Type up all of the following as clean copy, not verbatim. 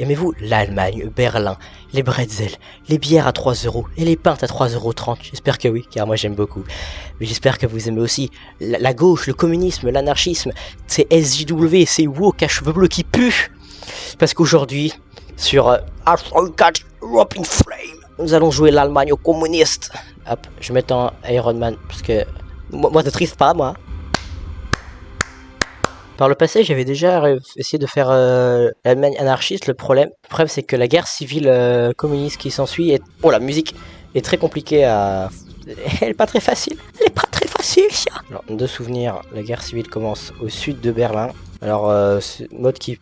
Aimez-vous l'Allemagne, Berlin, les bretzels, les bières à 3 euros et les pintes à 3,30 €? J'espère que oui, car moi j'aime beaucoup. Mais j'espère que vous aimez aussi la gauche, le communisme, l'anarchisme, ces SJW, ces woke à cheveux bleus qui puent. Parce qu'aujourd'hui, sur Europe in Flame, nous allons jouer l'Allemagne aux communistes. Hop, je vais mettre en Iron Man, parce que moi de triste pas, moi. Par le passé, j'avais déjà essayé de faire l'Allemagne anarchiste. Le problème c'est que la guerre civile communiste qui s'ensuit est... Oh, la musique est très compliquée à... Elle est pas très facile. Elle est pas très facile, ça. Alors, de souvenir, la guerre civile commence au sud de Berlin. Alors, c'est un mode qui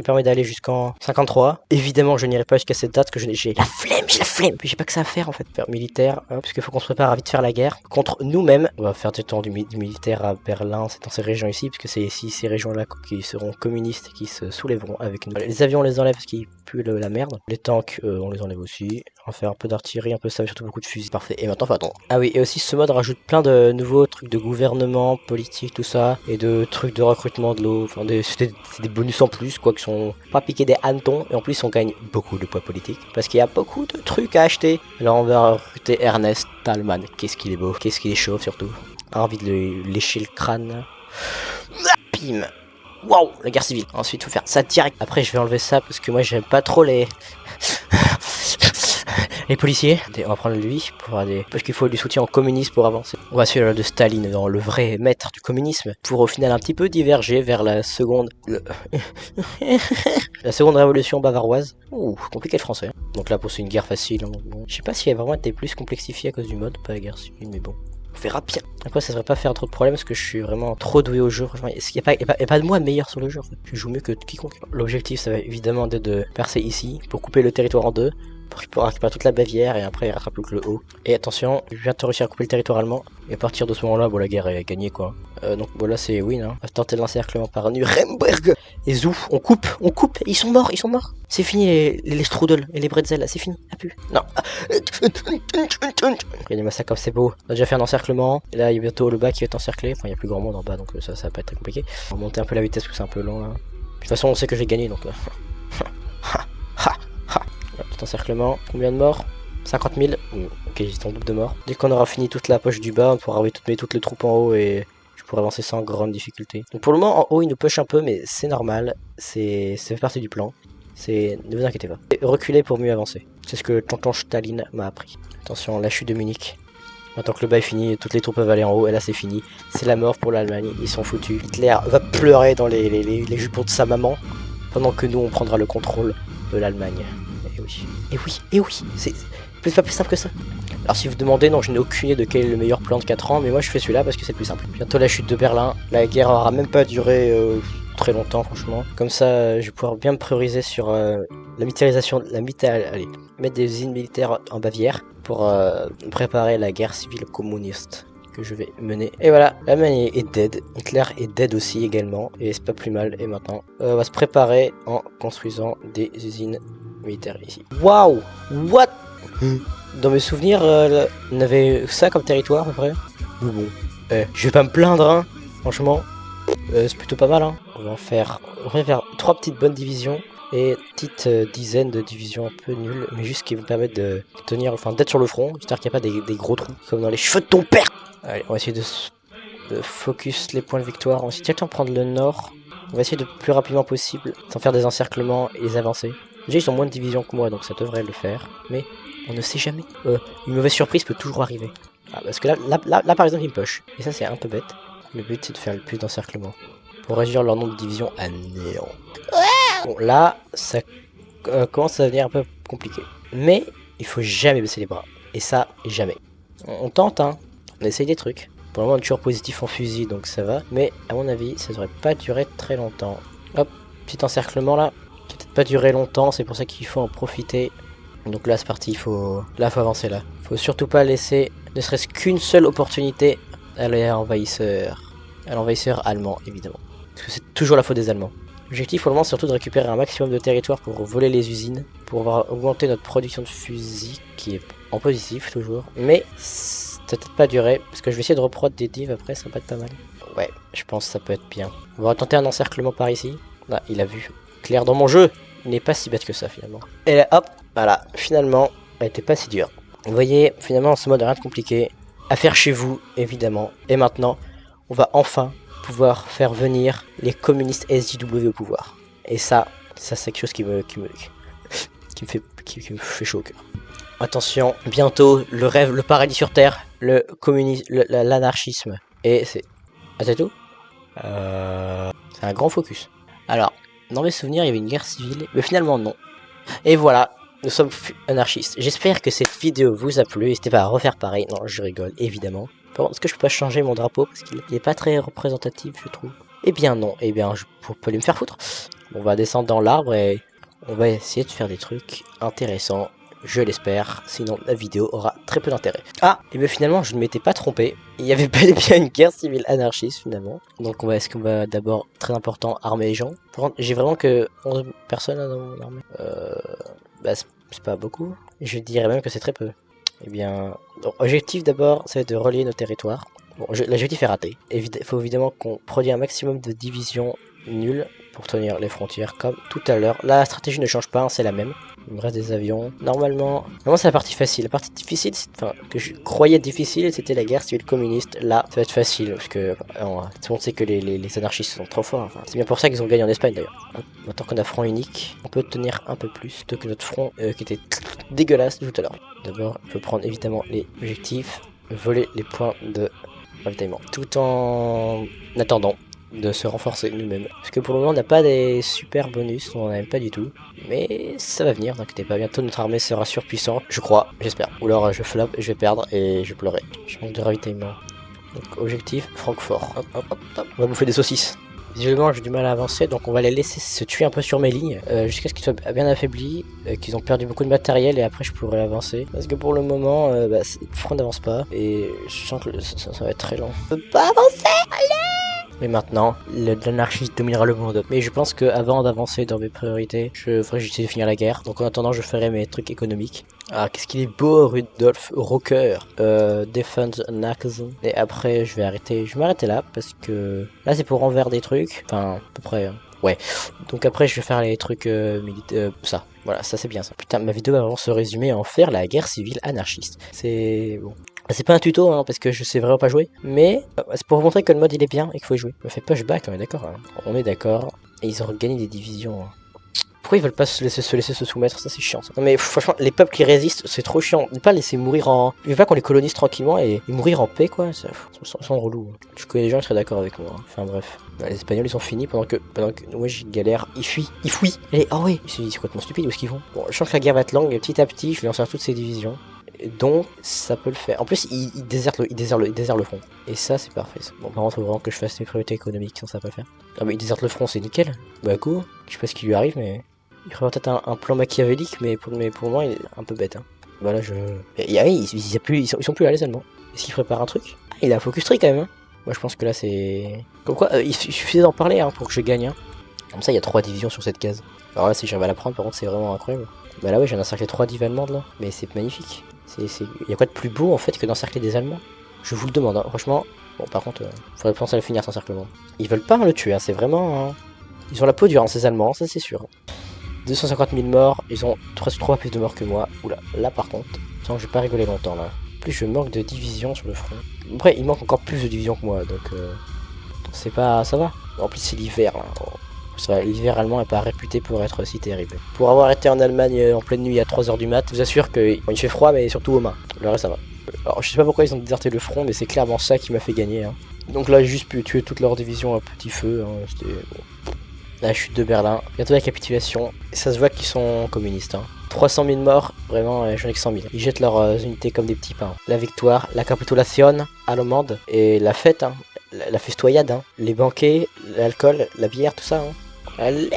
permet d'aller jusqu'en 53. Évidemment, je n'irai pas jusqu'à cette date, parce que j'ai la flemme. Puis j'ai pas que ça à faire, en fait, faire militaire, hein, puisqu'il faut qu'on se prépare à vite faire la guerre contre nous-mêmes. On va faire du temps du militaire à Berlin, c'est dans ces régions ici, puisque c'est ici ces régions-là qui seront communistes et qui se soulèveront avec nous. Les avions, on les enlève parce qu'ils puent la merde. Les tanks, on les enlève aussi. On va faire un peu d'artillerie, un peu ça, surtout beaucoup de fusils. Parfait. Et maintenant, faut attendre. Ah oui, et aussi ce mode rajoute plein de nouveaux trucs de gouvernement, politique, tout ça, et de trucs de recrutement de l'eau. Enfin, c'est des bonus en plus, quoi, qui sont pas piqués des hannetons, et en plus on gagne beaucoup de poids politique, parce qu'il y a beaucoup de trucs à acheter. Alors on va recruter Ernest Thalmann. Qu'est-ce qu'il est beau, qu'est-ce qu'il est chauve surtout. A envie de lui lécher le crâne. Bim. Waouh, la guerre civile. Ensuite, faut faire ça direct. Après, je vais enlever ça parce que moi, j'aime pas trop les policiers. On va prendre lui pour aller... parce qu'il faut du soutien au communisme pour avancer. On va suivre de Staline, dans le vrai maître du communisme, pour au final un petit peu diverger vers la seconde... la seconde révolution bavaroise. Ouh, compliqué le français. Donc là, pour c'est une guerre facile. Hein. Bon. Je sais pas si elle a vraiment été plus complexifiée à cause du mode, pas la guerre civile, mais bon. On verra bien. Après, ça devrait pas faire trop de problèmes parce que je suis vraiment trop doué au jeu. Franchement, il n'y a pas de moi meilleur sur le jeu. En fait. Je joue mieux que quiconque. L'objectif, ça va évidemment être de percer ici pour couper le territoire en deux, pour récupérer toute la Bavière et après il rattrape plus que le haut. Et attention, je viens de réussir à couper le territoire allemand. Et à partir de ce moment-là, bon, la guerre est gagnée quoi. Donc voilà, c'est win. Hein. On va tenter l'encerclement par Nuremberg. Et zou, on coupe. Ils sont morts. C'est fini les strudels et les bretzels, là, c'est fini. Ah pu. Non. Il y a des massacres, c'est beau. On a déjà fait un encerclement. Et là, il y a bientôt le bas qui va être encerclé. Enfin, il y a plus grand monde en bas, donc ça va pas être très compliqué. On va monter un peu la vitesse parce que c'est un peu long là. De toute façon, on sait que j'ai gagné donc. Petit encerclement. Combien de morts? 50 000. Ok, j'étais en double de morts. Dès qu'on aura fini toute la poche du bas, on pourra mettre toutes les troupes en haut et je pourrai avancer sans grande difficulté. Donc pour le moment, en haut, il nous push un peu, mais c'est normal. Ça fait partie du plan. Ne vous inquiétez pas. Et reculez pour mieux avancer. C'est ce que tonton Staline m'a appris. Attention, la chute de Munich. Maintenant que le bas est fini, toutes les troupes peuvent aller en haut, et là c'est fini. C'est la mort pour l'Allemagne, ils sont foutus. Hitler va pleurer dans les jupons de sa maman, pendant que nous on prendra le contrôle de l'Allemagne. Et oui, c'est pas plus simple que ça. Alors si vous demandez, non, je n'ai aucune idée de quel est le meilleur plan de 4 ans, mais moi je fais celui-là parce que c'est plus simple. Bientôt la chute de Berlin, la guerre aura même pas duré très longtemps franchement. Comme ça, je vais pouvoir bien me prioriser sur la militarisation, mettre des usines militaires en Bavière pour préparer la guerre civile communiste que je vais mener. Et voilà, l'Allemagne est dead, Hitler est dead aussi également, et c'est pas plus mal. Et maintenant, on va se préparer en construisant des usines militaires ici. Waouh, what? Dans mes souvenirs, on avait ça comme territoire à peu près. Mais bon, je vais pas me plaindre, hein. Franchement, c'est plutôt pas mal. Hein. On va faire 3 petites bonnes divisions et petite dizaine de divisions un peu nulles, mais juste qui vous permettent de tenir, enfin d'être sur le front, j'espère qu'il n'y a pas des gros trous comme dans les cheveux de ton père. Allez, on va essayer de focus les points de victoire. On va essayer directement prendre le nord. On va essayer de plus rapidement possible, sans faire des encerclements et les avancer. Déjà ils ont moins de divisions que moi, donc ça devrait le faire, mais on ne sait jamais. Une mauvaise surprise peut toujours arriver. Ah, parce que là par exemple il me push, et ça c'est un peu bête. Le but c'est de faire le plus d'encerclements pour réduire leur nombre de divisions à néant. Bon là ça commence à devenir un peu compliqué, mais il faut jamais baisser les bras, et ça jamais. On tente hein, on essaye des trucs. Pour le moment on est toujours positif en fusil donc ça va, mais à mon avis ça devrait pas durer très longtemps. Hop, petit encerclement là, qui peut-être pas durer longtemps, c'est pour ça qu'il faut en profiter. Donc là c'est parti, faut avancer là. Faut surtout pas laisser ne serait-ce qu'une seule opportunité à l'envahisseur allemand évidemment. Parce que c'est toujours la faute des Allemands. L'objectif pour le moment c'est surtout de récupérer un maximum de territoire pour voler les usines, pour avoir augmenté notre production de fusils qui est en positif toujours. Mais ça peut être pas durer, parce que je vais essayer de reprod des divs après, ça peut être pas mal. Ouais, je pense que ça peut être bien. On va tenter un encerclement par ici. Ah, il a vu. Clair dans mon jeu. n'est pas si bête que ça finalement. Et là, hop, voilà, finalement, elle était pas si dure. Vous voyez, finalement, ce mode rien de compliqué à faire chez vous, évidemment. Et maintenant, on va enfin pouvoir faire venir les communistes SJW au pouvoir. Et ça c'est quelque chose qui me fait chaud au cœur. Attention, bientôt le rêve, le paradis sur terre, le communisme, l'anarchisme. Et c'est... Ah, c'est tout. C'est un grand focus. Alors, dans mes souvenirs, il y avait une guerre civile, mais finalement non. Et voilà, nous sommes anarchistes. J'espère que cette vidéo vous a plu. N'hésitez pas à refaire pareil. Non, je rigole, évidemment. Par contre, est-ce que je peux pas changer mon drapeau parce qu'il est pas très représentatif, je trouve. Eh bien non, eh bien je peux aller me faire foutre. On va descendre dans l'arbre et on va essayer de faire des trucs intéressants. Je l'espère, sinon la vidéo aura très peu d'intérêt. Ah, et bien finalement je ne m'étais pas trompé. Il y avait bel et bien une guerre civile anarchiste finalement. Donc est-ce qu'on va d'abord, très important, armer les gens. Par contre, j'ai vraiment que 11 personnes là, dans mon armée. Bah c'est pas beaucoup. Je dirais même que c'est très peu. Eh bien, donc, objectif d'abord, c'est de relier nos territoires. Bon, l'objectif est raté. Il faut évidemment qu'on produise un maximum de divisions nulles pour tenir les frontières comme tout à l'heure. La stratégie ne change pas, hein, c'est la même. Il me reste des avions. Normalement c'est la partie facile. La partie difficile, enfin, que je croyais difficile, c'était la guerre civile communiste. Là, ça va être facile, parce que tout le monde sait que les anarchistes sont trop forts. Enfin, c'est bien pour ça qu'ils ont gagné en Espagne d'ailleurs. Maintenant qu'on a front unique, on peut tenir un peu plus que notre front qui était dégueulasse tout à l'heure. D'abord, il faut prendre évidemment les objectifs, voler les points de ravitaillement, tout en attendant de se renforcer nous-mêmes. Parce que pour le moment, on n'a pas des super bonus, on n'en a même pas du tout. Mais ça va venir, n'inquiétez pas, bientôt notre armée sera surpuissante, je crois, j'espère. Ou alors je flop, je vais perdre et je pleurerai. Je manque de ravitaillement. Donc objectif, Francfort. Hop, hop, hop, hop. On va bouffer des saucisses. Visuellement, j'ai du mal à avancer, donc on va les laisser se tuer un peu sur mes lignes, jusqu'à ce qu'ils soient bien affaiblis, qu'ils ont perdu beaucoup de matériel, et après je pourrai avancer. Parce que pour le moment, le front n'avance pas, et je sens que ça va être très long. Je peux pas avancer, allez! Mais maintenant, l'anarchiste dominera le monde. Mais je pense que avant d'avancer dans mes priorités, je ferai j'essaie de finir la guerre. Donc en attendant, je ferai mes trucs économiques. Ah, qu'est-ce qu'il est beau, Rudolf Rocker. Defense Nachsen. Et après, je vais arrêter. Je vais m'arrêter là parce que là, c'est pour envers des trucs. Enfin, à peu près. Hein. Ouais. Donc après, je vais faire les trucs militaires. Ça. Voilà, ça c'est bien ça. Putain, ma vidéo va vraiment se résumer en faire la guerre civile anarchiste. C'est bon. C'est pas un tuto, hein, parce que je sais vraiment pas jouer, mais c'est pour vous montrer que le mode il est bien et qu'il faut y jouer. Me fait pushback, on est d'accord. Hein. On est d'accord. Et ils ont gagné des divisions. Hein. Pourquoi ils veulent pas se laisser se soumettre? Ça c'est chiant. Ça. Non mais franchement, les peuples qui résistent, c'est trop chiant. Ne pas laisser mourir en... Je veux pas qu'on les colonise tranquillement et mourir en paix, quoi. Ils sont relous. Je connais des gens qui seraient d'accord avec moi. Hein. Enfin bref. Les Espagnols ils sont finis pendant que moi j'ai galère. Ils fuient. Et oh oui, c'est complètement stupide où est-ce qu'ils vont. Bon, je sens que la guerre va être longue et petit à petit, je vais lancer toutes ces divisions. Donc ça peut le faire. En plus il déserte le front. Et ça c'est parfait. Ça. Bon par contre il faut vraiment que je fasse mes priorités économiques, sinon ça va pas le faire. Ah mais il déserte le front, c'est nickel. Bah cool. Je sais pas ce qui lui arrive mais... Il ferait peut-être un plan machiavélique mais pour le moment il est un peu bête. Hein. Bah là je... ils sont plus là les Allemands. Est-ce qu'il prépare un truc? Ah, il a un focus tree quand même. Hein. Moi je pense que là c'est... Comme quoi il suffisait d'en parler hein, pour que je gagne. Hein. Comme ça il y a 3 divisions sur cette case. Alors là si j'arrive à la prendre par contre c'est vraiment incroyable. Bah là ouais j'ai encerclé 3 divs allemandes là. Mais c'est magnifique. Il y a quoi de plus beau en fait que d'encercler des Allemands? Je vous le demande, hein. Franchement. Bon, par contre, faudrait penser à le finir cet encerclement. Ils veulent pas le tuer, hein. C'est vraiment. Hein. Ils ont la peau dure, hein, ces Allemands, ça c'est sûr. 250 000 morts, ils ont 3 plus de morts que moi. Oula, là par contre, je vais pas rigoler longtemps là. En plus, je manque de divisions sur le front. Après, il manque encore plus de divisions que moi, donc c'est pas. Ça va. En plus, c'est l'hiver là. L'hiver allemand n'est pas réputé pour être si terrible. Pour avoir été en Allemagne en pleine nuit à 3h du mat, je vous assure qu'il fait froid mais surtout aux mains. Le reste ça va. Alors je sais pas pourquoi ils ont déserté le front mais c'est clairement ça qui m'a fait gagner. Hein. Donc là j'ai juste pu tuer toute leur division à petit feu. Hein. C'était bon. La chute de Berlin, bientôt la capitulation. Et ça se voit qu'ils sont communistes. Hein. 300 000 morts, vraiment j'en ai que 100 000. Ils jettent leurs unités comme des petits pains. La victoire, la capitulation allemande et la fête. Hein. La festoyade, hein. Les banquets, l'alcool, la bière, tout ça. Hein. Allez,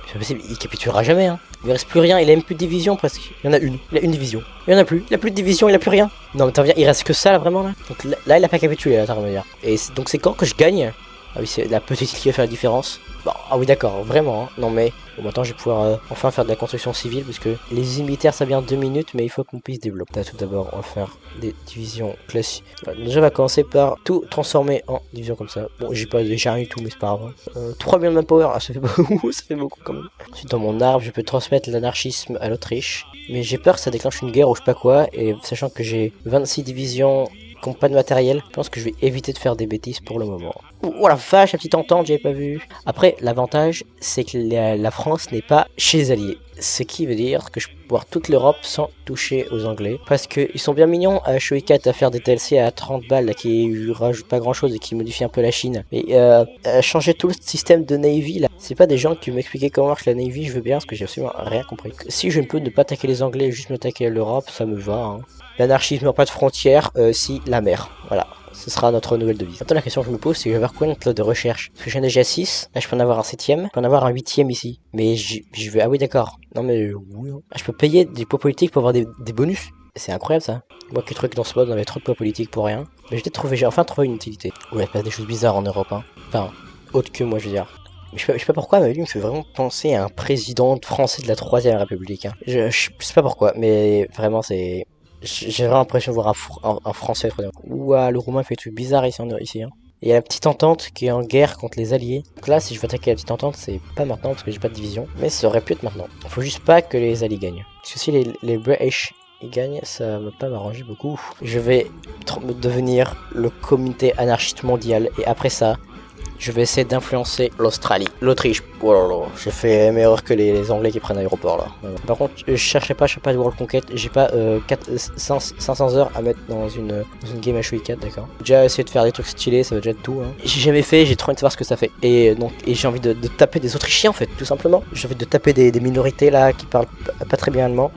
c'est pas possible, il capitulera jamais hein. Il reste plus rien, il a même plus de division presque. Il y en a une, il a une division. Il y en a plus, il a plus de division, il a plus rien. Non mais t'en viens, il reste que ça là vraiment là. Donc là il a pas capitulé là, t'as à me dire. Et donc c'est quand que je gagne? Ah oui, c'est la petite île qui va faire la différence. Bon, ah oui, d'accord, vraiment. Hein. Non mais, bon, maintenant je vais pouvoir enfin faire de la construction civile parce que les usines militaires ça vient en 2 minutes, mais il faut qu'on puisse développer. Là, tout d'abord, on va faire des divisions classiques. Déjà, on va commencer par tout transformer en division comme ça. Bon, j'ai pas déjà rien du tout, mais c'est pas grave. 3 millions de manpower, ah, ça fait beaucoup, ça fait beaucoup quand même. Ensuite, dans mon arbre, je peux transmettre l'anarchisme à l'Autriche, mais j'ai peur que ça déclenche une guerre ou je sais pas quoi, et sachant que j'ai 26 divisions qui n'ont pas de matériel, je pense que je vais éviter de faire des bêtises pour le moment. Oh la vache, la petite entente, j'avais pas vu. Après, l'avantage, c'est que la France n'est pas chez les Alliés. Ce qui veut dire que je peux voir toute l'Europe sans toucher aux Anglais. Parce qu'ils sont bien mignons à Shoei 4 à faire des TLC à 30 balles là, qui rajoutent pas grand chose et qui modifient un peu la Chine. Mais changer tout le système de Navy là, c'est pas des gens qui m'expliquaient comment marche la Navy, je veux bien parce que j'ai absolument rien compris. Si je peux ne pas attaquer les Anglais et juste m'attaquer à l'Europe, ça me va. Hein. L'anarchisme n'a pas de frontières, si la mer. Voilà. Ce sera notre nouvelle devise. Maintenant, la question que je me pose, c'est que je vais avoir combien de plots de recherche? Parce que j'en ai déjà 6. Là, je peux en avoir un 7ème. Je peux en avoir un 8ème ici. Mais je vais... Ah oui, d'accord. Non, mais oui. Ah, je peux payer des poids politiques pour avoir des bonus. C'est incroyable, ça. Moi qui truc dans ce mode, on avait trop de poids politiques pour rien. Mais j'ai enfin trouvé une utilité. Ouais, il se passe des choses bizarres en Europe, hein. Enfin, autre que moi, je veux dire. Mais je sais pas pourquoi, mais lui me fait vraiment penser à un président français de la 3ème République. Hein. Je sais pas pourquoi, mais vraiment, c'est... J'ai vraiment l'impression de voir un français. Ouah, le roumain fait des trucs bizarres ici. Hein. Et il y a la petite entente qui est en guerre contre les alliés. Donc là, si je veux attaquer la petite entente, c'est pas maintenant parce que j'ai pas de division. Mais ça aurait pu être maintenant. Faut juste pas que les alliés gagnent. Parce que si les British ils gagnent, ça va pas m'arranger beaucoup. Je vais devenir le comité anarchiste mondial. Et après ça, je vais essayer d'influencer l'Australie, l'Autriche. Oh là là, j'ai fait la même erreur que les Anglais qui prennent l'aéroport là. Par contre, je cherchais pas de World Conquest, j'ai pas 500 heures à mettre dans une game à Shoei 4, d'accord. J'ai déjà essayé de faire des trucs stylés, ça va déjà être tout. Hein. J'ai jamais fait, j'ai trop envie de savoir ce que ça fait. Et donc, j'ai envie de taper des Autrichiens en fait, tout simplement. J'ai envie de taper des minorités là qui parlent pas très bien allemand.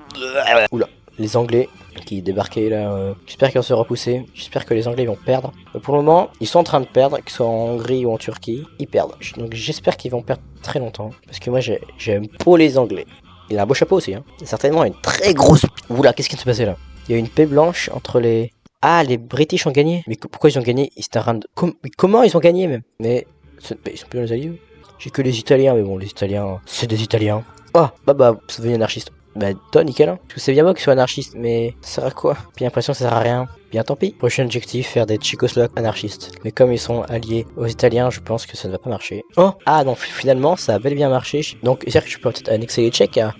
Oula, les Anglais qui débarquaient là, j'espère qu'ils vont se repousser, j'espère que les Anglais vont perdre. Mais pour le moment, ils sont en train de perdre, qu'ils soient en Hongrie ou en Turquie, ils perdent. Donc j'espère qu'ils vont perdre très longtemps, parce que moi j'aime pas les Anglais. Il a un beau chapeau aussi, hein. Certainement une très grosse... Oula, qu'est-ce qui se passait là? Il y a une paix blanche entre les... Ah, les British ont gagné. Mais pourquoi ils ont gagné? Ils étaient en train de... Mais comment ils ont gagné même? Mais ils sont plus les alliés. J'ai que les Italiens, mais bon, les Italiens, c'est des Italiens. Oh, bah, ça devient anarchiste. Bah, toi, nickel, hein. Parce que c'est bien beau qu'ils soient anarchistes, mais ça sert à quoi? Puis j'ai l'impression que ça sert à rien. Bien tant pis. Prochain objectif, faire des Tchécoslovaques anarchistes. Mais comme ils sont alliés aux Italiens, je pense que ça ne va pas marcher. Oh! Ah, donc finalement, ça a bel et bien marché. Donc, c'est-à-dire que je peux peut-être annexer les Tchèques, hein.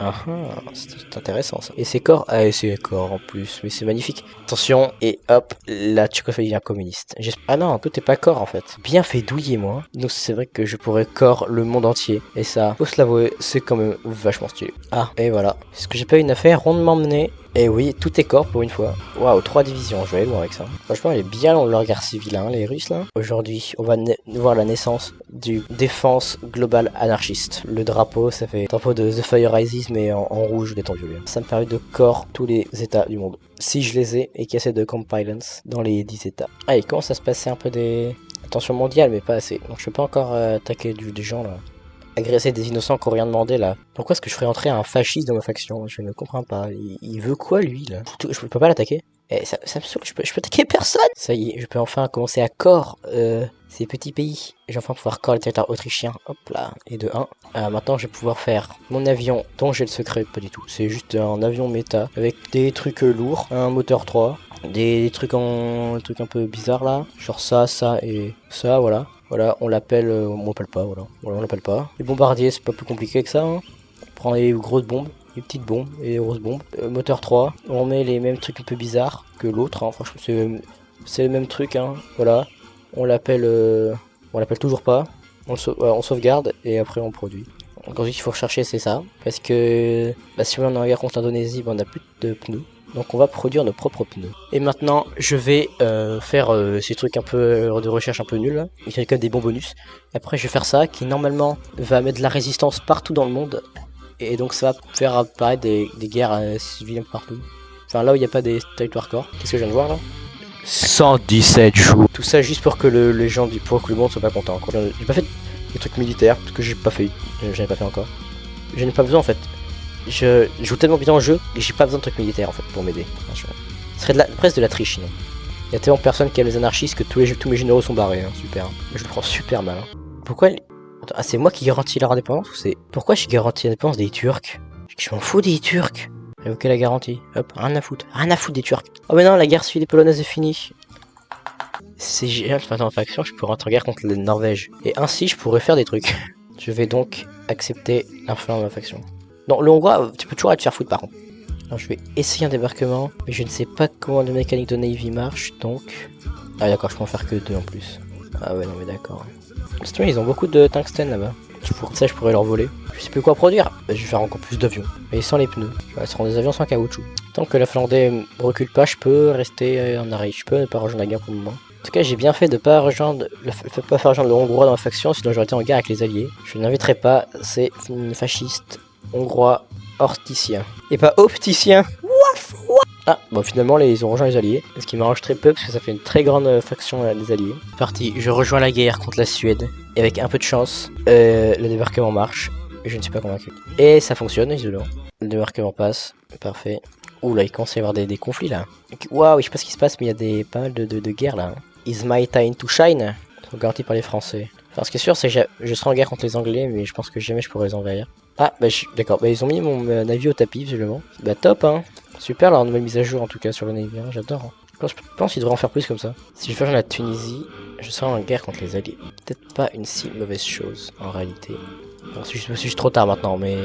C'est intéressant ça. Et c'est corps? Ah, et c'est corps en plus. Mais c'est magnifique. Attention, et hop, la Tchécoslovaquie devient communiste. Ah non, tout est pas corps en fait. Bien fait douiller, moi. Donc c'est vrai que je pourrais corps le monde entier. Et ça, faut se l'avouer, c'est quand même vachement stylé. Ah, et voilà. Est-ce que j'ai pas une affaire rondement menée? Et oui, tout est corps pour une fois. Waouh, 3 divisions, je vais aller loin avec ça. Franchement, elle est bien longue leur guerre civile, hein, les Russes là. Aujourd'hui, on va voir la naissance du défense global anarchiste. Le drapeau, ça fait le drapeau de The Fire Rises, mais en rouge, des temps violets. Ça me permet de corps tous les états du monde. Si je les ai, et qu'il y a assez de compliance dans les 10 états. Ah, il commence à se passer un peu des... Attention mondiale, mais pas assez. Donc je peux pas encore attaquer des gens là. Agresser des innocents qui ont rien demandé là. Pourquoi est-ce que je ferais entrer un fasciste dans ma faction? Je ne comprends pas. Il veut quoi lui là? Je peux pas l'attaquer. Eh, ça me saoule, je peux attaquer personne. Ça y est, je peux enfin commencer à corps ces petits pays. J'ai enfin pouvoir corps les territoires autrichiens. Hop là, et de 1. Maintenant je vais pouvoir faire mon avion dont j'ai le secret, pas du tout. C'est juste un avion méta avec des trucs lourds, un moteur 3, des trucs un peu bizarres là. Genre ça et ça, voilà. Voilà, on l'appelle, on l'appelle pas, voilà, on l'appelle pas. Les bombardiers, c'est pas plus compliqué que ça, hein. On prend les grosses bombes, les petites bombes et les grosses bombes. Moteur 3, on met les mêmes trucs un peu bizarres que l'autre, hein. Franchement, c'est le même truc, hein. Voilà, on l'appelle toujours pas. On sauvegarde et après on produit. Donc ensuite, il faut rechercher, c'est ça. Parce que si on est en guerre contre l'Indonésie, on n'a plus de pneus. Donc on va produire nos propres pneus. Et maintenant, je vais faire ces trucs un peu de recherche un peu nuls. Il y a quand même des bons bonus. Et après, je vais faire ça qui normalement va mettre de la résistance partout dans le monde. Et donc ça va faire apparaître des guerres civiles un peu partout. Enfin là où il n'y a pas des territoires corps. Qu'est-ce que je viens de voir là? 117 jours. Tout ça juste pour que les gens pour que le monde soit pas content. J'ai pas fait des trucs militaires parce que j'en ai pas fait encore. Je n'ai pas besoin en fait. Je joue tellement bien au jeu que j'ai pas besoin de trucs militaires en fait pour m'aider. Ce serait presque de la triche sinon. Il y a tellement de personnes qui aiment les anarchistes que tous mes généraux sont barrés, hein. Super. Je le prends super mal. Hein. Pourquoi Attends, ah, c'est moi qui garantis leur indépendance ou c'est... Pourquoi je garantis l'indépendance des Turcs? Je m'en fous des Turcs. Révoquer la garantie. Hop, rien à foutre. Rien à foutre des Turcs. Oh mais non, la guerre civile polonaise est finie. C'est génial, maintenant en faction, je pourrais entrer en guerre contre la Norvège. Et ainsi, je pourrais faire des trucs. Je vais donc accepter l'influence de ma faction. Non, le Hongrois, tu peux toujours aller te faire foutre par contre. Alors, je vais essayer un débarquement, mais je ne sais pas comment la mécanique de Navy marche, donc... Ah d'accord, je peux en faire que 2 en plus. Ah ouais, non mais d'accord. Ouais. Ils ont beaucoup de tungstène là-bas. Pour ça, je pourrais leur voler. Je sais plus quoi produire. Bah, je vais faire encore plus d'avions. Mais sans les pneus. Ouais, ce seront des avions sans caoutchouc. Tant que la Finlandais recule pas, je peux rester en arrière. Je peux ne pas rejoindre la guerre pour le moment. En tout cas, j'ai bien fait de pas rejoindre le Hongrois dans ma faction, sinon j'aurais été en guerre avec les Alliés. Je n'inviterai pas ces fascistes hongrois horticiens. Et pas opticiens. Ah, bon finalement ils ont rejoint les Alliés, ce qui m'arrange très peu parce que ça fait une très grande faction des Alliés. Parti, je rejoins la guerre contre la Suède, et avec un peu de chance, le débarquement marche, je ne suis pas convaincu. Et ça fonctionne, isolant. Le débarquement passe, parfait. Ouh là, il commence à y avoir des conflits là. Waouh, je sais pas ce qui se passe, mais il y a pas mal de guerres là. Is my time to shine? Sont garantis par les Français. Enfin, ce qui est sûr, c'est que je serai en guerre contre les Anglais, mais je pense que jamais je pourrai les envahir. Ah, bah d'accord, bah ils ont mis mon navire au tapis, visiblement. Bah top, hein. Super leur nouvelle mise à jour en tout cas sur le navire, hein, j'adore. Hein. Je pense qu'ils devraient en faire plus comme ça. Si je fais la Tunisie, je serai en guerre contre les Alliés. Peut-être pas une si mauvaise chose en réalité. Alors, c'est juste trop tard maintenant, mais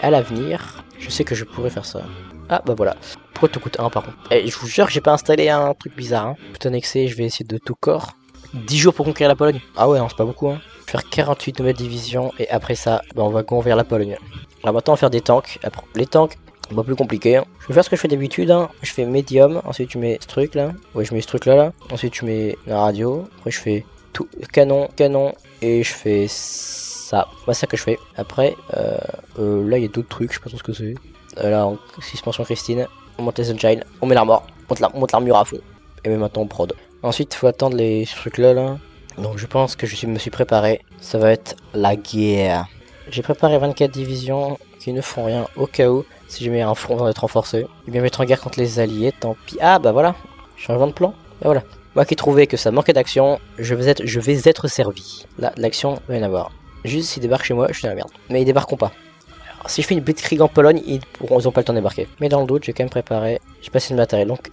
à l'avenir, je sais que je pourrais faire ça. Ah bah voilà. Pourquoi tout coûte 1 par contre? Eh, je vous jure que j'ai pas installé un truc bizarre. Hein. Tout annexé, je vais essayer de tout corps. 10 jours pour conquérir la Pologne. Ah ouais, non, c'est pas beaucoup. Hein. Je vais faire 48 nouvelles divisions et après ça, bah, on va conquérir la Pologne. Alors maintenant, on va faire des tanks. Après, les tanks, pas plus compliqué. Hein. Je vais faire ce que je fais d'habitude. Hein. Je fais médium. Ensuite, tu mets ce truc là. Ouais, je mets ce truc là. Ensuite, tu mets la radio. Après, je fais tout canon. Et je fais ça. Bah, c'est ça que je fais. Après, là, il y a d'autres trucs. Je sais pas trop ce que c'est. Là, suspension Christine. On monte les sunshine. On met l'armure. On monte l'armure à fond. Et même maintenant, on prod. Ensuite, il faut attendre les trucs là. Donc, je pense que me suis préparé. Ça va être la guerre. J'ai préparé 24 divisions qui ne font rien au cas où. Si jamais un front va être renforcé. Et bien mettre en guerre contre les alliés, tant pis. Ah bah voilà, changement de plan. Bah voilà. Moi qui trouvais que ça manquait d'action, je vais être servi. Là, l'action va y en avoir. Juste s'ils débarquent chez moi, je suis dans la merde. Mais ils débarqueront pas. Alors, si je fais une blitzkrieg en Pologne, ils ont pas le temps de débarquer. Mais dans le doute, j'ai quand même préparé. J'ai passé le matériel. Donc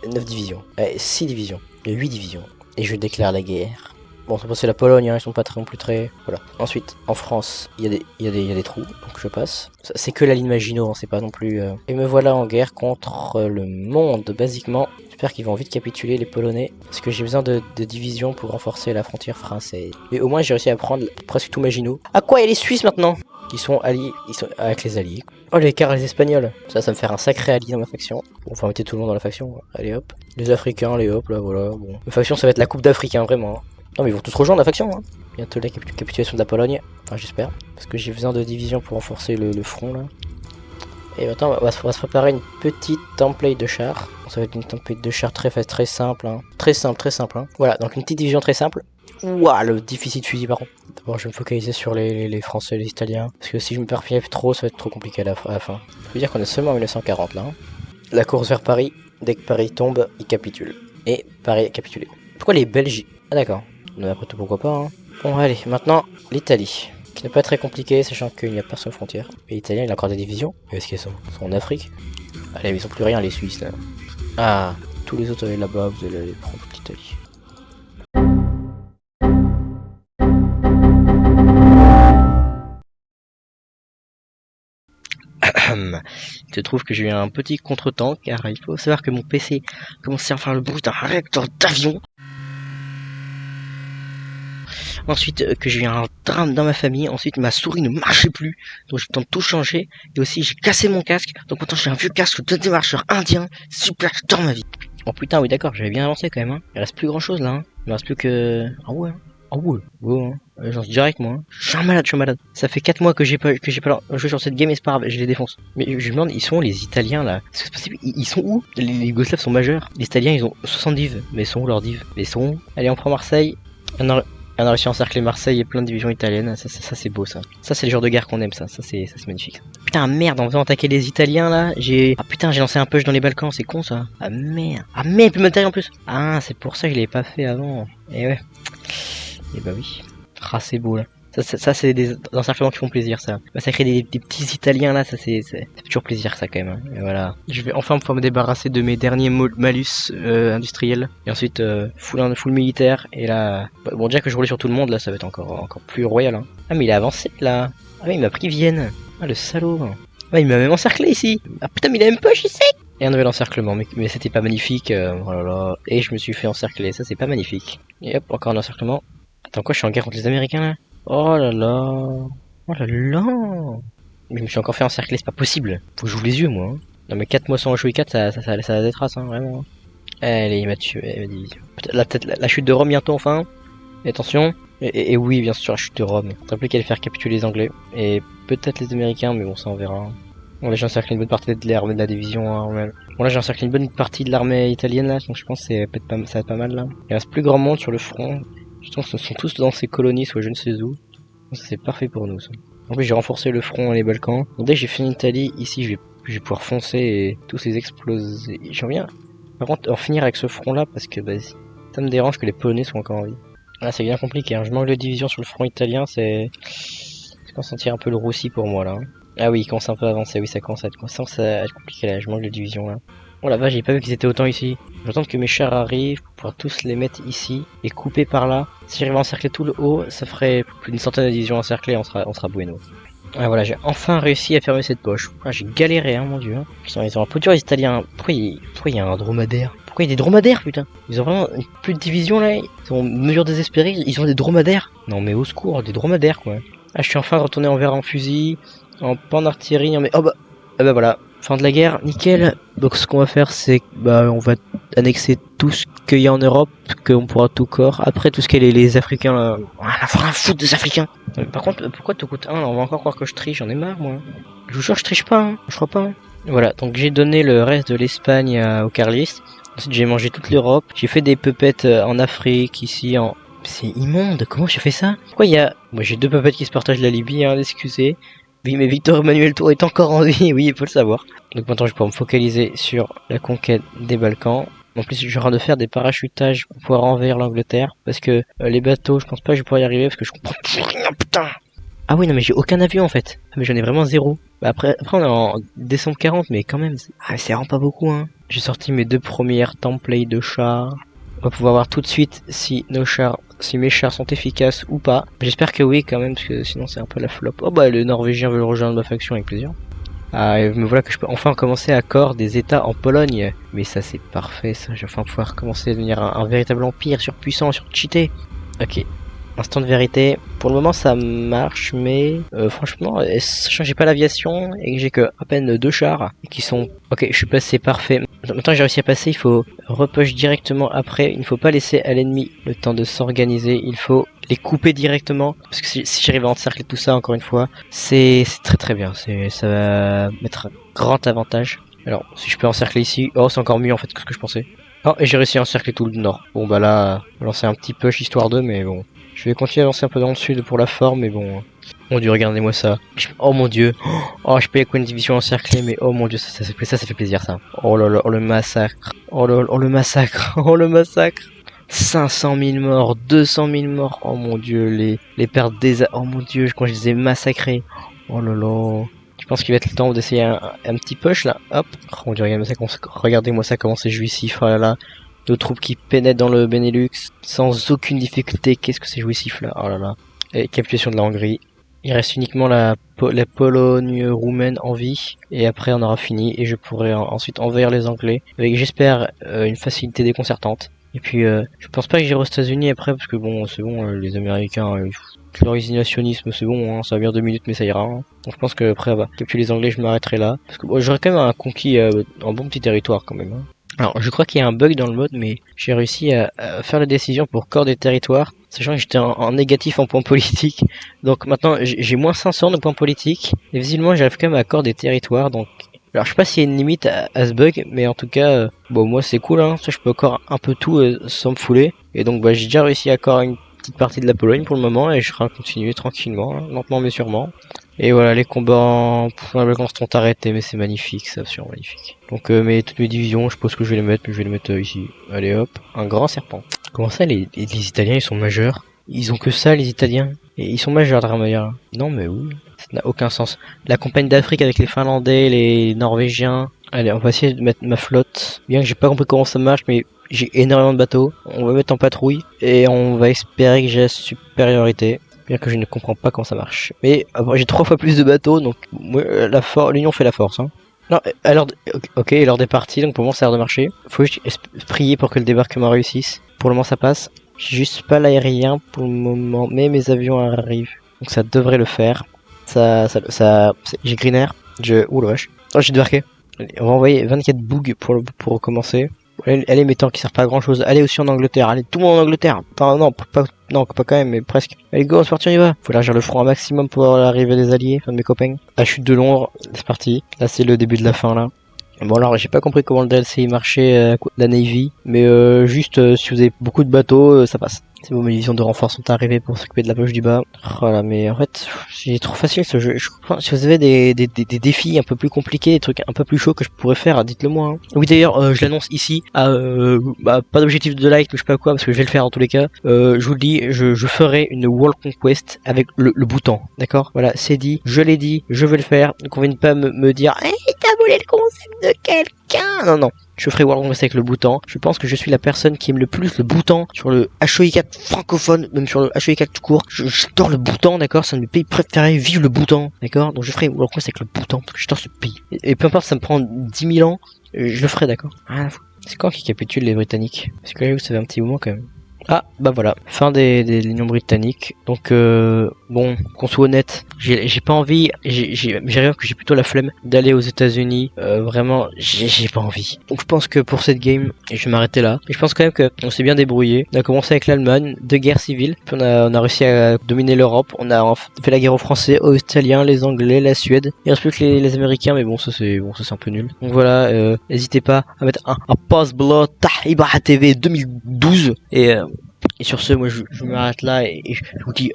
9 divisions. 6 divisions. 8 divisions. Et je déclare la guerre. Bon, c'est passé la Pologne, hein, ils sont pas non plus très... Voilà. Ensuite, en France, il y a des trous, donc je passe. C'est que la ligne Maginot, hein, c'est pas non plus... Et me voilà en guerre contre le monde, basiquement. J'espère qu'ils vont vite capituler, les Polonais, parce que j'ai besoin de divisions pour renforcer la frontière française. Mais au moins, j'ai réussi à prendre presque tout Maginot. Ah quoi, il y a les Suisses maintenant? Ils sont alliés, ils sont avec les alliés. Oh, les Cars, les Espagnols. Ça me fait un sacré allié dans ma faction. Bon, faut mettre tout le monde dans la faction. Allez hop. Les Africains, les hop, là, voilà. Bon. Ma faction, ça va être la Coupe d'Afrique, hein, vraiment. Non mais ils vont tous rejoindre la faction. Hein. Bientôt la capitulation de la Pologne. Enfin j'espère. Parce que j'ai besoin de divisions pour renforcer le front là. Et maintenant on va se préparer une petite template de char. Ça va être une template de char très simple. Hein. Très simple. Hein. Voilà, donc une petite division très simple. Ouah, le déficit de fusil par contre. D'abord je vais me focaliser sur les Français et les Italiens. Parce que si je me perds trop, ça va être trop compliqué à la fin. Je veux dire qu'on est seulement en 1940 là. Hein. La course vers Paris. Dès que Paris tombe, il capitule. Et Paris a capitulé. Pourquoi les Belges? Ah d'accord. Mais après tout pourquoi pas hein. Bon allez, maintenant l'Italie. Qui n'est pas très compliqué, sachant qu'il n'y a pas sur frontière. Et l'Italien il a encore des divisions. Et est-ce qu'ils sont en Afrique? Allez mais ils sont plus rien les Suisses là. Ah, tous les autres là-bas, vous allez aller prendre toute l'Italie. Il se trouve que j'ai eu un petit contretemps car il faut savoir que mon PC commençait à faire le bruit d'un réacteur d'avion. Ensuite que j'ai eu un drame dans ma famille, ensuite ma souris ne marchait plus, donc j'ai le temps de tout changer, et aussi j'ai cassé mon casque, donc maintenant j'ai un vieux casque de démarcheur indien, super, j'adore ma vie. Oh putain oui d'accord, j'avais bien avancé quand même, hein. Il reste plus grand chose là, hein. Il reste plus que... Ah ouais, hein. J'en suis direct moi, hein. Je suis un malade. Ça fait 4 mois que j'ai pas joué sur cette game et c'est pas grave, je les défonce. Mais je me demande, ils sont où les Italiens là? C'est possible, ils sont où? Les Yougoslaves sont majeurs, les Italiens ils ont 70 divs, mais ils sont où leurs divs? Mais ils sont où? Allez on prend Marseille, un On a réussi à encercler Marseille et plein de divisions italiennes. Ça c'est beau ça. Ça c'est le genre de guerre qu'on aime ça. Ça c'est magnifique. Putain merde, on veut attaquer les Italiens là. Ah putain, j'ai lancé un push dans les Balkans, c'est con ça. Ah merde. Ah merde, plus matériel en plus. Ah c'est pour ça que je l'avais pas fait avant. Et ouais. Et bah oui. Ah c'est beau là. Ça c'est des encerclements qui font plaisir ça. Massacrer des petits Italiens là, ça fait toujours plaisir ça quand même. Et voilà. Je vais enfin pouvoir me débarrasser de mes derniers malus industriels. Et ensuite full militaire. Et là, bon déjà que je roulais sur tout le monde là, ça va être encore plus royal. Hein. Ah mais il a avancé là. Ah mais il m'a pris Vienne. Ah le salaud. Ah il m'a même encerclé ici. Ah putain mais il a même pas ici. Et un nouvel encerclement, mais c'était pas magnifique. Oh là là. Et je me suis fait encercler, ça c'est pas magnifique. Et hop, encore un encerclement. Attends quoi, je suis en guerre contre les Américains là. Oh là là. Oh là là. Mais je me suis encore fait encercler, c'est pas possible. Faut que j'ouvre les yeux moi. Hein. Non mais 4 mois sans HOI 4, ça a des traces, hein, vraiment. Allez, il m'a tué, la chute de Rome bientôt enfin. Et attention. Et oui, bien sûr, la chute de Rome. Rappelez qu'elle allait faire capituler les Anglais. Et peut-être les Américains, mais bon, ça on verra. Bon là j'ai encerclé une bonne partie de l'armée de la division armée. Bon là j'ai encerclé une bonne partie de l'armée italienne là, donc je pense que ça va être pas mal là. Il reste plus grand monde sur le front. Je pense que ce sont tous dans ces colonies, soit je ne sais où. C'est parfait pour nous ça. En plus j'ai renforcé le front et les Balkans. Donc dès que j'ai fini l'Italie, ici je vais pouvoir foncer et tous les exploser. J'en viens par contre en finir avec ce front là parce que bah, ça me dérange que les Polonais soient encore en vie. Là c'est bien compliqué, hein. Je manque de division sur le front italien, c'est sentir un peu le roussi pour moi là. Ah oui, il commence un peu à avancer, oui ça commence à être compliqué là, je manque de division là. Oh la vache, j'ai pas vu qu'ils étaient autant ici. J'attends que mes chars arrivent pour pouvoir tous les mettre ici et couper par là. Si j'arrive à encercler tout le haut, ça ferait plus d'une centaine de divisions encerclées, on sera bueno. Ah voilà, j'ai enfin réussi à fermer cette poche. Ah, j'ai galéré hein mon dieu. Hein. Ils ont un peu dur les Italiens. Pourquoi il y a un dromadaire? Pourquoi il y a des dromadaires putain? Ils ont vraiment plus de division là, ils ont mesure désespérée, ils ont des dromadaires. Non mais au secours, des dromadaires quoi. Ah je suis enfin retourné en verre en fusil. En pan d'artillerie, mais oh bah voilà, fin de la guerre, nickel. Donc ce qu'on va faire c'est on va annexer tout ce qu'il y a en Europe, qu'on pourra tout corps. Après tout ce qu'il y a les Africains là, on va faire un foot des Africains. Par contre, pourquoi tout coûte 1 on va encore croire que je triche, j'en ai marre moi. Je vous jure je triche pas, hein. Je crois pas. Hein. Voilà, donc j'ai donné le reste de l'Espagne aux carlistes. Ensuite j'ai mangé toute l'Europe. J'ai fait des pupettes en Afrique, ici en... C'est immonde, comment j'ai fait ça? Pourquoi il y a... Moi j'ai 2 pupettes qui se partagent la Libye, hein, excusez. Oui, mais Victor Emmanuel Tour est encore en vie, oui, il faut le savoir. Donc maintenant, je vais pouvoir me focaliser sur la conquête des Balkans. En plus, je suis en train de faire des parachutages pour pouvoir envahir l'Angleterre. Parce que les bateaux, je pense pas que je pourrais y arriver parce que je comprends plus rien, putain. Ah oui, non, mais j'ai aucun avion en fait. Ah, mais j'en ai vraiment 0. Bah, après, on est en décembre 40, mais quand même, c'est vraiment pas beaucoup, hein. J'ai sorti mes 2 premières templates de chars. On va pouvoir voir tout de suite si mes chars sont efficaces ou pas. J'espère que oui quand même, parce que sinon c'est un peu la flop. Oh bah le Norvégien veut rejoindre ma faction avec plaisir. Ah et me voilà que je peux enfin commencer à accord des états en Pologne. Mais ça c'est parfait ça, je vais enfin pouvoir commencer à devenir un véritable empire surpuissant, surcheaté. Ok. Instant de vérité, pour le moment ça marche, mais franchement, sachant que j'ai pas l'aviation et que j'ai que à peine 2 chars qui sont... Ok, je suis passé parfait. Maintenant que j'ai réussi à passer, il faut repush directement après. Il ne faut pas laisser à l'ennemi le temps de s'organiser. Il faut les couper directement. Parce que si j'arrive à encercler tout ça, encore une fois, c'est très très bien. Ça va mettre un grand avantage. Alors, si je peux encercler ici... Oh, c'est encore mieux en fait que ce que je pensais. Oh, et j'ai réussi à encercler tout le nord. Bon, bah là, on va lancer un petit push histoire d'eux, mais bon... Je vais continuer à avancer un peu dans le sud pour la forme, mais bon... Mon dieu, regardez-moi ça. Oh mon dieu. Oh, je peux avec une division encerclée, mais oh mon dieu, ça fait plaisir ça. Oh là là, oh le massacre. Oh le massacre. Oh le massacre. 500 000 morts, 200 000 morts. Oh mon dieu, les pertes des... Oh mon dieu, quand je les ai massacrés. Oh là là. Je pense qu'il va être le temps d'essayer un petit push là. Hop. Oh mon dieu, regardez-moi ça comment c'est jouissif. Oh là là. Nos troupes qui pénètrent dans le Benelux sans aucune difficulté. Qu'est-ce que c'est jouissif là. Oh là là. Et capitulation de la Hongrie. Il reste uniquement la Pologne roumaine en vie. Et après on aura fini. Et je pourrai ensuite envahir les Anglais. Avec j'espère une facilité déconcertante. Et puis je pense pas que j'irai aux États-Unis après. Parce que bon c'est bon les Américains... leur isolationnisme c'est bon. Hein, ça va bien 2 minutes mais ça ira. Hein. Donc je pense que après capturer les Anglais je m'arrêterai là. Parce que bon, j'aurais quand même conquis un bon petit territoire quand même. Hein. Alors, je crois qu'il y a un bug dans le mode, mais j'ai réussi à faire la décision pour corps des territoires, sachant que j'étais en négatif en points politiques. Donc maintenant, j'ai moins 500 de points politiques, et visiblement j'arrive quand même à corps des territoires, donc... Alors, je sais pas s'il y a une limite à ce bug, mais en tout cas, bon, moi c'est cool, hein, ça je peux encore un peu tout sans me fouler. Et donc, j'ai déjà réussi à corps petite partie de la Pologne pour le moment et je serai continuer tranquillement, hein, lentement mais sûrement. Et voilà, les combats en sont arrêtés, mais c'est magnifique, c'est absolument magnifique. Donc toutes mes divisions, je pense que je vais les mettre, mais je vais les mettre ici. Allez hop, un grand serpent. Comment ça, les Italiens, ils sont majeurs? Ils ont que ça, les Italiens? Et ils sont majeurs, Dramalia. Non mais oui, ça n'a aucun sens. La campagne d'Afrique avec les Finlandais, les Norvégiens. Allez, on va essayer de mettre ma flotte. Bien que j'ai pas compris comment ça marche, mais j'ai énormément de bateaux. On va mettre en patrouille et on va espérer que j'ai la supériorité. Bien que je ne comprends pas comment ça marche. Mais j'ai 3 fois plus de bateaux, donc l'union fait la force. Hein. Non, alors, ok, l'heure des parties, donc pour moi ça a l'air de marcher. Faut juste prier pour que le débarquement réussisse. Pour le moment ça passe. J'ai juste pas l'aérien pour le moment, mais mes avions arrivent. Donc ça devrait le faire. J'ai green air. Ouh la vache. Oh, j'ai débarqué. Allez, on va envoyer 24 bougs pour recommencer. Allez, mes tanks qui servent pas à grand chose. Allez aussi en Angleterre. Allez, tout le monde en Angleterre. Enfin, non, pas quand même, mais presque. Allez, go, c'est parti, on y va. Faut élargir le front un maximum pour l'arrivée des alliés, enfin de mes copains. La chute de Londres, c'est parti. Là, c'est le début de la fin, là. Bon, alors, j'ai pas compris comment le DLC marchait, la Navy. Mais juste, si vous avez beaucoup de bateaux, ça passe. C'est bon, mes divisions de renfort sont arrivées pour s'occuper de la poche du bas. Voilà, mais en fait, c'est trop facile ce jeu. Je crois, si vous avez des défis un peu plus compliqués, des trucs un peu plus chauds que je pourrais faire, dites-le moi. Hein. Oui, d'ailleurs, je l'annonce ici. Pas d'objectif de like, mais je sais pas quoi, parce que je vais le faire dans tous les cas. Je vous le dis, je ferai une World Conquest avec le bouton, d'accord? Voilà, c'est dit, je l'ai dit, je vais le faire. Donc on vient pas me dire, hey, t'as volé le concept de quelqu'un. Non, non. Je ferai World Conquest avec le bouton. Je pense que je suis la personne qui aime le plus le bouton sur le HOI4 francophone, même sur le HOI4 tout court. J'adore le bouton, d'accord? C'est un de mes pays préférés. Vive le bouton, d'accord? Donc je ferai World Conquest avec le bouton parce que j'adore ce pays. Et peu importe, ça me prend 10 000 ans, je le ferai, d'accord? Ah, c'est quand qui capitule les Britanniques? Parce que là, ça fait un petit moment quand même. Ah, bah voilà, fin des lignes britanniques. Donc bon, qu'on soit honnête, j'ai pas envie, j'ai rien que j'ai plutôt la flemme d'aller aux États-Unis. Vraiment, j'ai pas envie. Donc je pense que pour cette game, je vais m'arrêter là. Et je pense quand même que on s'est bien débrouillé. On a commencé avec l'Allemagne, 2 guerres civiles, puis on a réussi à dominer l'Europe. On a fait la guerre aux Français, aux Italiens, les Anglais, la Suède. Il reste plus que les Américains, mais bon, ça c'est un peu nul. Donc voilà, n'hésitez pas à mettre un pause bleu Tahiba TV 2012 et sur ce, moi je m'arrête là et je vous dis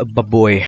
bye boy.